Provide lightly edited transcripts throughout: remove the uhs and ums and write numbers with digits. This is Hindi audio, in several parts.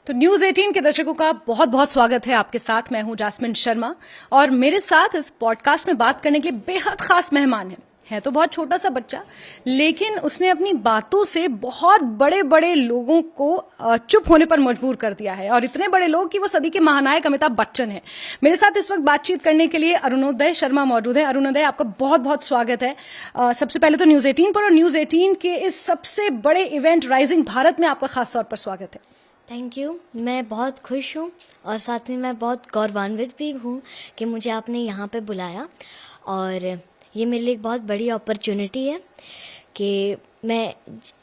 तो न्यूज 18 के दर्शकों का बहुत बहुत स्वागत है आपके साथ। मैं हूं जास्मिन शर्मा और मेरे साथ इस पॉडकास्ट में बात करने के लिए बेहद खास मेहमान है तो बहुत छोटा सा बच्चा, लेकिन उसने अपनी बातों से बहुत बड़े बड़े लोगों को चुप होने पर मजबूर कर दिया है, और इतने बड़े लोग कि वो सदी के महानायक अमिताभ बच्चन हैं। मेरे साथ इस वक्त बातचीत करने के लिए अरुणोदय शर्मा मौजूद है। अरुणोदय, आपका बहुत बहुत स्वागत है। सबसे पहले तो न्यूज 18 पर और न्यूज 18 के इस सबसे बड़े इवेंट राइजिंग भारत में आपका खास तौर पर स्वागत है। Thank you. मैं बहुत खुश हूँ और साथ में मैं बहुत गौरवान्वित भी हूँ कि मुझे आपने यहाँ पे बुलाया, और ये मेरे लिए एक बहुत बड़ी अपॉर्चुनिटी है कि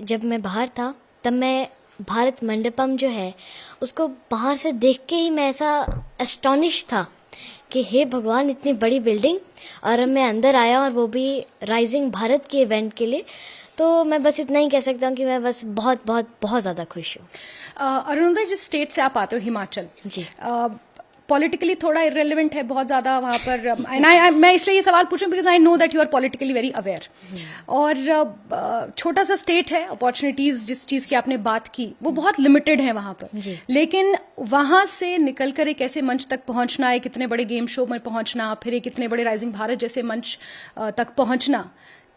जब मैं बाहर था तब मैं भारत मंडपम जो है उसको बाहर से देख के ही मैं ऐसा एस्टॉनिश था कि हे भगवान, इतनी बड़ी बिल्डिंग, और अब मैं अंदर आया और वो भी राइजिंग भारत के इवेंट के लिए। तो मैं बस इतना ही कह सकता हूँ कि मैं बस बहुत बहुत बहुत ज़्यादा खुश हूँ। अरुणोदय, जिस स्टेट से आप आते हो, हिमाचल जी, पॉलिटिकली थोड़ा इरेलीवेंट है बहुत ज्यादा वहां पर। मैं इसलिए ये सवाल पूछूं because I know that you are politically very aware. और छोटा सा स्टेट है, अपॉर्चुनिटीज जिस चीज की आपने बात की वो बहुत लिमिटेड है वहां पर, लेकिन वहां से निकलकर एक ऐसे मंच तक पहुंचना, एक इतने बड़े गेम शो में पहुंचना, फिर एक इतने बड़े राइजिंग भारत जैसे मंच तक पहुंचना,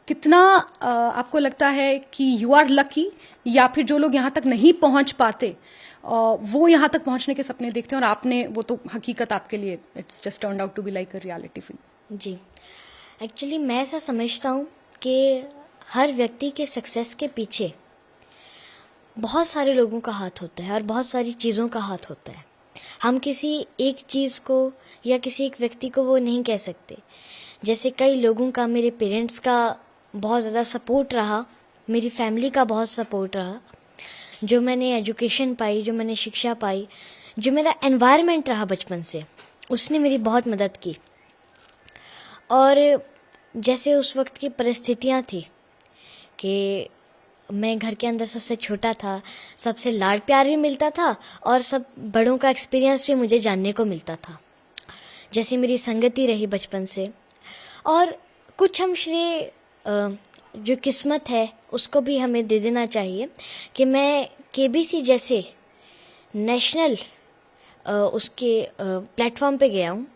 कितना आपको लगता है कि यू आर लकी, या फिर जो लोग यहाँ तक नहीं पहुंच पाते वो यहाँ तक पहुंचने के सपने देखते हैं और आपने वो तो हकीकत आपके लिए it's just turned out to be like a reality film. जी, एक्चुअली मैं ऐसा समझता हूँ कि हर व्यक्ति के सक्सेस के पीछे बहुत सारे लोगों का हाथ होता है और बहुत सारी चीज़ों का हाथ होता है। हम किसी एक चीज़ को या किसी एक व्यक्ति को वो नहीं कह सकते। जैसे कई लोगों का, मेरे पेरेंट्स का बहुत ज़्यादा सपोर्ट रहा, मेरी फैमिली का बहुत सपोर्ट रहा, जो मैंने एजुकेशन पाई, जो मैंने शिक्षा पाई, जो मेरा एनवायरनमेंट रहा बचपन से, उसने मेरी बहुत मदद की। और जैसे उस वक्त की परिस्थितियाँ थी कि मैं घर के अंदर सबसे छोटा था, सबसे लाड प्यार भी मिलता था और सब बड़ों का एक्सपीरियंस भी मुझे जानने को मिलता था। जैसे मेरी संगति रही बचपन से, और कुछ हम श्रेय जो किस्मत है उसको भी हमें दे देना चाहिए कि मैं केबीसी जैसे नेशनल उसके प्लेटफॉर्म पे गया हूँ।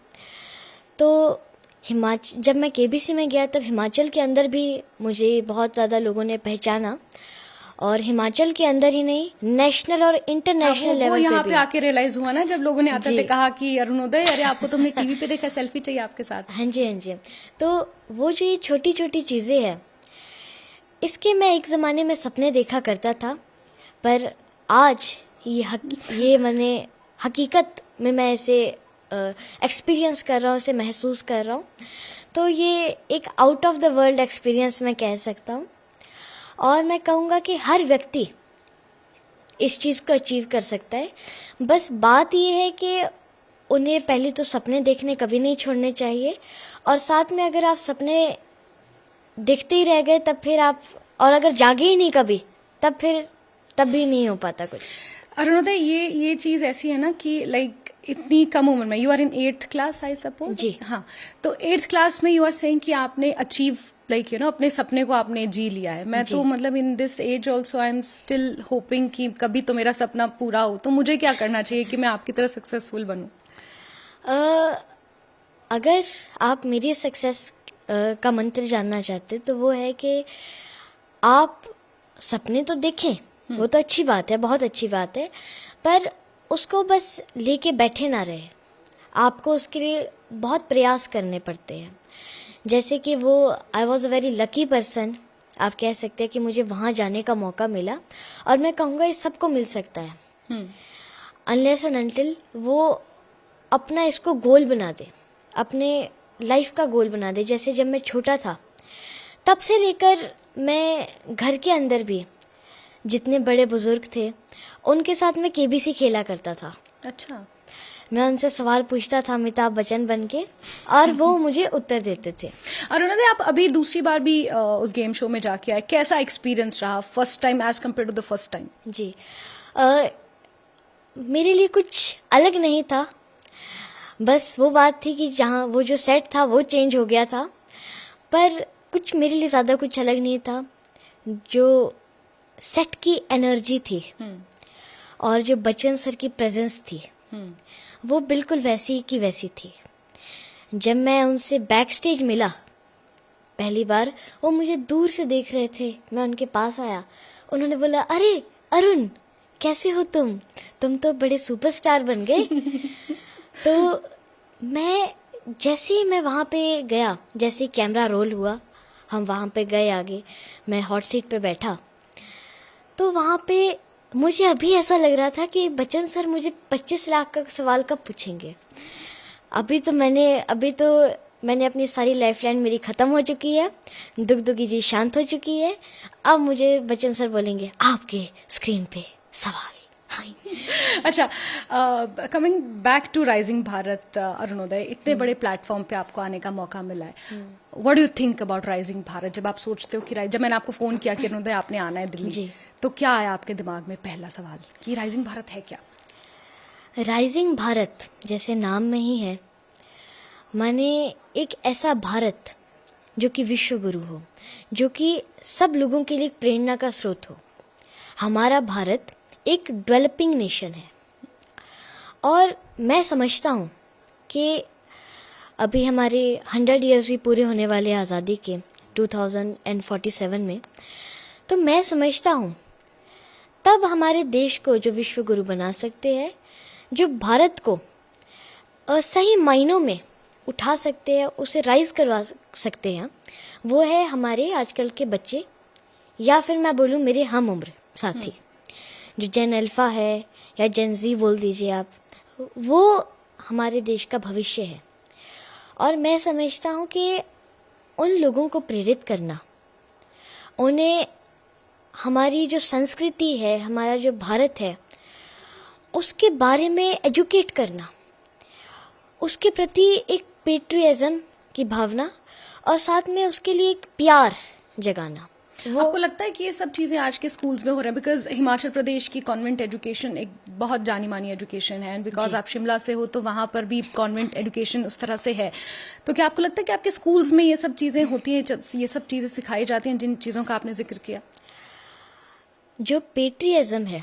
तो जब मैं केबीसी में गया तब हिमाचल के अंदर भी मुझे बहुत ज़्यादा लोगों ने पहचाना, और हिमाचल के अंदर ही नहीं, नेशनल और इंटरनेशनल लेवल पे यहाँ पे आके रियलाइज हुआ ना जब लोगों ने आते थे कहा कि अरुणोदय, अरे आपको तुमने टीवी पे देखा, सेल्फी चाहिए आपके साथ। हाँ जी, हाँ जी। तो वो जो ये छोटी छोटी चीज़ें हैं, इसके मैं एक ज़माने में सपने देखा करता था, पर आज ये मैंने हकीकत में मैं इसे एक्सपीरियंस कर रहा हूँ, इसे महसूस कर रहा हूँ। तो ये एक out of the world experience मैं कह सकता हूँ, और मैं कहूँगा कि हर व्यक्ति इस चीज़ को अचीव कर सकता है। बस बात ये है कि उन्हें पहले तो सपने देखने कभी नहीं छोड़ने चाहिए, और साथ में अगर आप सपने देखते ही रह गए तब फिर आप, और अगर जागे ही नहीं कभी, तब भी नहीं हो पाता कुछ। अरुणोदय, ये चीज ऐसी है ना कि लाइक इतनी कम उम्र में, you are in 8th class I suppose. जी हाँ, तो 8th क्लास में यू आर सेइंग कि आपने अचीव लाइक अपने सपने को आपने जी लिया है। मैं तो मतलब in this age also I am still hoping कि कभी तो मेरा सपना पूरा हो। तो मुझे क्या करना चाहिए कि मैं आपकी तरह सक्सेसफुल बनूं? अगर आप मेरी सक्सेस का मंत्र जानना चाहते तो वो है कि आप सपने तो देखें, वो तो अच्छी बात है, बहुत अच्छी बात है, पर उसको बस लेके बैठे ना रहे। आपको उसके लिए बहुत प्रयास करने पड़ते हैं। जैसे कि वो I was a very lucky person, आप कह सकते हैं कि मुझे वहाँ जाने का मौका मिला, और मैं कहूँगा ये सबको मिल सकता है अनलेस एंड अनटिल वो अपना इसको गोल बना दे, अपने लाइफ का गोल बना दे। जैसे जब मैं छोटा था तब से लेकर मैं घर के अंदर भी जितने बड़े बुजुर्ग थे उनके साथ मैं केबीसी खेला करता था। अच्छा। मैं उनसे सवाल पूछता था अमिताभ बच्चन बन के, और वो मुझे उत्तर देते थे। अरुणोदय, आप अभी दूसरी बार भी उस गेम शो में जाके आए, कैसा एक्सपीरियंस रहा first time as compare to the first time? जी, मेरे लिए कुछ अलग नहीं था। बस वो बात थी कि जहाँ वो जो सेट था वो चेंज हो गया था, पर कुछ मेरे लिए ज़्यादा कुछ अलग नहीं था। जो सेट की एनर्जी थी और जो बच्चन सर की प्रेजेंस थी वो बिल्कुल वैसी की वैसी थी। जब मैं उनसे बैक स्टेज मिला पहली बार, वो मुझे दूर से देख रहे थे, मैं उनके पास आया, उन्होंने बोला, अरे अरुण कैसे हो तुम तो बड़े सुपरस्टार बन गए। तो जैसे ही मैं वहाँ पे गया, जैसे ही कैमरा रोल हुआ, हम वहाँ पे गए आगे, मैं हॉट सीट पे बैठा, तो वहाँ पे मुझे अभी ऐसा लग रहा था कि बच्चन सर मुझे 25 लाख का सवाल कब पूछेंगे। अभी तो मैंने अपनी सारी लाइफलाइन मेरी ख़त्म हो चुकी है, दुखी जी शांत हो चुकी है। अब मुझे बच्चन सर बोलेंगे आपके स्क्रीन पे सवाल। अच्छा, coming back to rising Bharat, Arunodaya, इतने बड़े प्लेटफॉर्म पे आपको आने का मौका मिला है, what do you think about rising Bharat? जब आप सोचते हो कि जब मैंने आपको फोन किया कि अरुणोदय आपने आना है दिल्ली जी, तो क्या आया आपके दिमाग में पहला सवाल कि राइजिंग भारत है क्या? राइजिंग भारत जैसे नाम में ही है, माने एक ऐसा भारत जो कि विश्व गुरु हो, जो कि सब लोगों के लिए प्रेरणा का स्रोत हो। हमारा भारत एक डेवलपिंग नेशन है और मैं समझता हूँ कि अभी हमारे 100 इयर्स भी पूरे होने वाले आज़ादी के 2047 में, तो मैं समझता हूँ तब हमारे देश को जो विश्व गुरु बना सकते हैं, जो भारत को सही मायनों में उठा सकते हैं, उसे राइज करवा सकते हैं, वो है हमारे आजकल के बच्चे, या फिर मैं बोलूँ मेरे हम उम्र साथी, जो जेन अल्फा है या जेन जी बोल दीजिए आप, वो हमारे देश का भविष्य है। और मैं समझता हूँ कि उन लोगों को प्रेरित करना, उन्हें हमारी जो संस्कृति है, हमारा जो भारत है, उसके बारे में एजुकेट करना, उसके प्रति एक पेट्रियज्म की भावना और साथ में उसके लिए एक प्यार जगाना। आपको लगता है कि ये सब चीजें आज के स्कूल्स में हो रहा है? बिकॉज हिमाचल प्रदेश की कॉन्वेंट एजुकेशन एक बहुत जानी मानी एजुकेशन है, एंड बिकॉज आप शिमला से हो तो वहां पर भी कॉन्वेंट एजुकेशन उस तरह से है, तो क्या आपको लगता है कि आपके स्कूल्स में ये सब चीजें होती हैं, ये सब चीजें सिखाई जाती हैं जिन चीजों का आपने जिक्र किया? जो पेट्रियज्म है,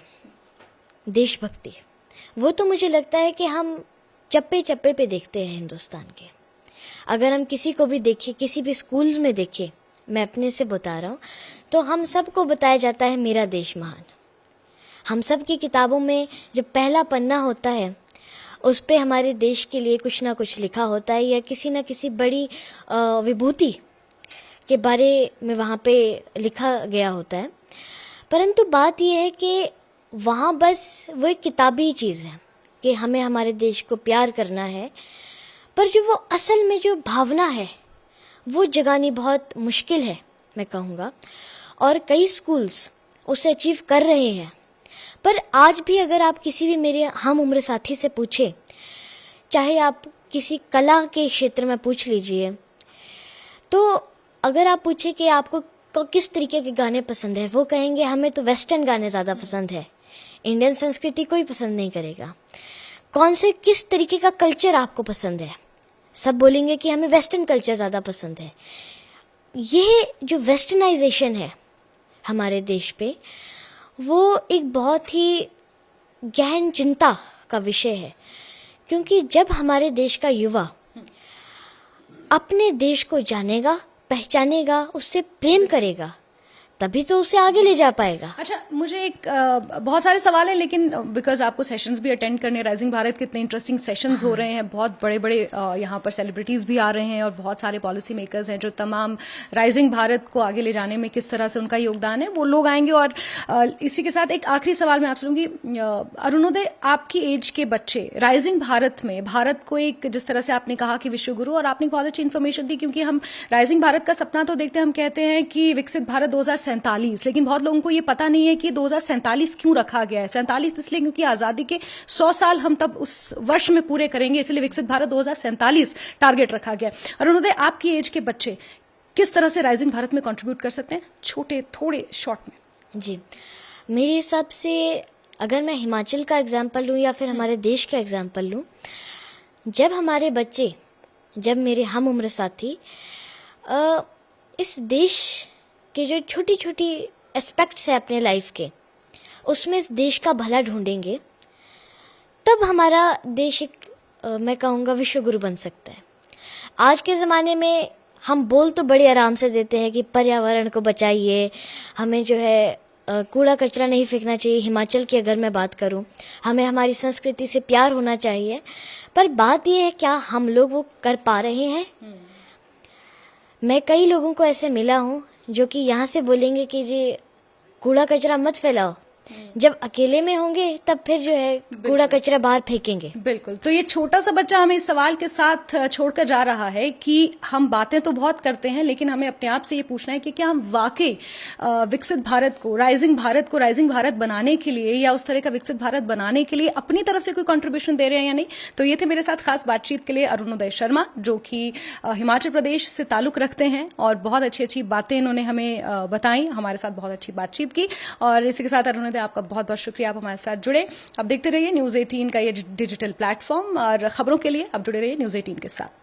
देशभक्ति, वो तो मुझे लगता है कि हम चप्पे चप्पे पे देखते हैं हिंदुस्तान के। अगर हम किसी को भी देखें, किसी भी स्कूल में देखें, मैं अपने से बता रहा हूँ, तो हम सबको बताया जाता है मेरा देश महान। हम सब की किताबों में जब पहला पन्ना होता है, उस पे हमारे देश के लिए कुछ ना कुछ लिखा होता है, या किसी ना किसी बड़ी विभूति के बारे में वहाँ पे लिखा गया होता है। परंतु बात यह है कि वहाँ बस वो एक किताबी चीज़ है कि हमें हमारे देश को प्यार करना है, पर जो वो असल में जो भावना है वो जगानी बहुत मुश्किल है, मैं कहूँगा। और कई स्कूल्स उसे अचीव कर रहे हैं, पर आज भी अगर आप किसी भी मेरे हम उम्र साथी से पूछे, चाहे आप किसी कला के क्षेत्र में पूछ लीजिए, तो अगर आप पूछे कि आपको किस तरीके के गाने पसंद है, वो कहेंगे हमें तो वेस्टर्न गाने ज़्यादा पसंद है, इंडियन संस्कृति कोई पसंद नहीं करेगा। किस तरीके का कल्चर आपको पसंद है, सब बोलेंगे कि हमें वेस्टर्न कल्चर ज़्यादा पसंद है। ये जो वेस्टर्नाइजेशन है हमारे देश पे, वो एक बहुत ही गहन चिंता का विषय है, क्योंकि जब हमारे देश का युवा अपने देश को जानेगा, पहचानेगा, उससे प्रेम करेगा, तभी तो उसे आगे ले जा पाएगा। अच्छा, मुझे एक बहुत सारे सवाल हैं, लेकिन बिकॉज आपको सेशंस भी अटेंड करने, राइजिंग भारत के इतने इंटरेस्टिंग सेशंस हो रहे हैं, बहुत बड़े बड़े यहाँ पर सेलिब्रिटीज भी आ रहे हैं और बहुत सारे पॉलिसी मेकर्स हैं जो तमाम राइजिंग भारत को आगे ले जाने में किस तरह से उनका योगदान है, वो लोग आएंगे। और इसी के साथ एक आखिरी सवाल मैं आपसे लूंगी, अरुणोदय, आपकी एज के बच्चे राइजिंग भारत में भारत को एक, जिस तरह से आपने कहा कि विश्व गुरु, और आपने बहुत अच्छी इन्फॉर्मेशन दी, क्योंकि हम राइजिंग भारत का सपना तो देखते हैं, हम कहते हैं कि विकसित भारत 2047, लेकिन बहुत लोगों को ये पता नहीं है कि 2047 क्यों रखा गया है। 47 इसलिए क्योंकि आजादी के 100 साल हम तब उस वर्ष में पूरे करेंगे, इसलिए विकसित भारत 2047 टारगेट रखा गया है। अरुणोदय, आपकी एज के बच्चे किस तरह से राइजिंग भारत में कंट्रीब्यूट कर सकते हैं, छोटे थोड़े शॉर्ट में? जी, मेरे हिसाब से अगर मैं हिमाचल का एग्जाम्पल लूँ या फिर हमारे देश का एग्जाम्पल लूँ, जब हमारे बच्चे, जब मेरे हम उम्र साथी इस देश के जो छोटी छोटी एस्पेक्ट्स है अपने लाइफ के, उसमें इस देश का भला ढूंढेंगे, तब हमारा देश एक मैं कहूँगा विश्व गुरु बन सकता है। आज के ज़माने में हम बोल तो बड़े आराम से देते हैं कि पर्यावरण को बचाइए, हमें जो है कूड़ा कचरा नहीं फेंकना चाहिए। हिमाचल की अगर मैं बात करूं, हमें हमारी संस्कृति से प्यार होना चाहिए, पर बात यह है क्या हम लोग वो कर पा रहे हैं? मैं कई लोगों को ऐसे मिला हूं जो कि यहाँ से बोलेंगे कि जी कूड़ा कचरा मत फैलाओ, जब अकेले में होंगे तब फिर जो है कूड़ा कचरा बाहर फेंकेंगे। बिल्कुल। तो ये छोटा सा बच्चा हमें इस सवाल के साथ छोड़कर जा रहा है कि हम बातें तो बहुत करते हैं, लेकिन हमें अपने आप से ये पूछना है कि क्या हम वाकई विकसित भारत को, राइजिंग भारत बनाने के लिए या उस तरह का विकसित भारत बनाने के लिए अपनी तरफ से कोई कंट्रीब्यूशन दे रहे हैं या नहीं। तो ये थे मेरे साथ खास बातचीत के लिए अरुणोदय शर्मा, जो कि हिमाचल प्रदेश से ताल्लुक रखते हैं और बहुत अच्छी अच्छी बातें इन्होंने हमें बताई, हमारे साथ बहुत अच्छी बातचीत की। और इसी के साथ अरुणोदय आपका बहुत बहुत शुक्रिया, आप हमारे साथ जुड़े। अब देखते रहिए न्यूज़ 18 का ये डिजिटल प्लेटफॉर्म, और खबरों के लिए आप जुड़े रहिए न्यूज़ 18 के साथ।